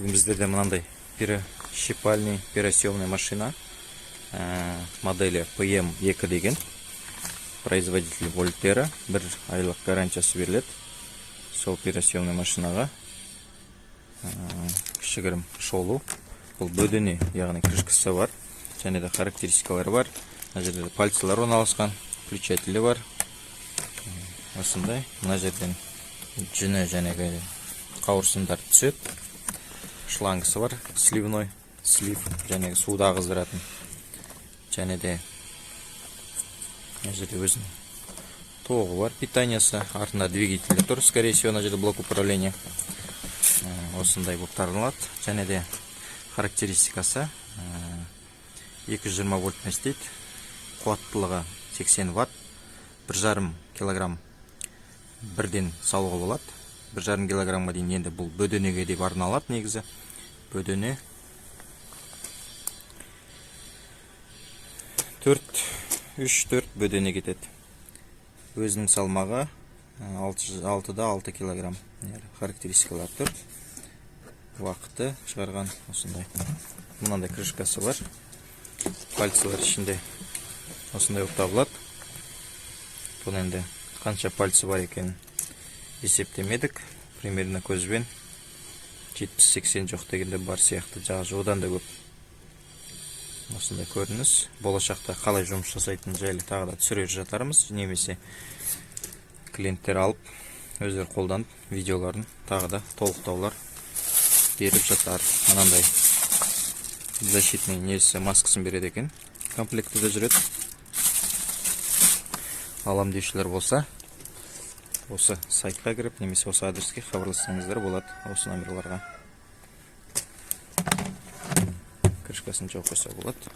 Бүгін біздерде мынандай пирощипальный пиросъемный машина модели PM2 деген, производитель Вольтера, 1 айлық гарантиясы беріледі. Сол пиросъемный машинаға кішігірім шолу. Бұл бөдене, яғни крышкасы бар, және де характеристикалары бар. Мына жерде пальцалар орналасқан, включателі бар. Осындай, мына жерден жүні және қауырсындар түседі. Шлангысы бар, сливной, слив, және суды ағыздыратын. Және де мына жерде өзінің тоғы бар, питаниясы, артында двигателі тұр, скорее всего, мына жерде блок управления. Осындай болып таралады. Және де характеристикасы 220 вольтмен істейді. Қуаттылығы 80 ватт, 1,5 килограмм бірден салуға болады. 1,5 килограммға дейін. Енді бұл бөденеге деп арналады негізі. Бөдене 3-4 бөдене кетеді. Өзінің салмағы 6 килограмм. Характеристикалар тұр. Уақыты шығарған осындай. Мынандай крышкасы бар. Пальцылар ішінде осындай болып табылады. Бұл енді қанша пальцы бар екенін есептемедік. Примерно көзбен 70-80 жоқ дегенде бар сияқты, жағы одан да көп. Осындай көрініс. Болашақта қалай жұмыс жасайтын жайлы тағы да түсірер жатармыз. Немесе клиенттер алып, өздері қолданып, видеоларын тағы да толықтаулар беріп жатар. Мынандай защитный несі маскасын береді екен. Комплектіде жүреді. Алам деушілер болса, осы сайтқа кіріп, немесе осы адреске хабарлассаңыздар болады. Осы номерларға крышкасын жауып қойса болады.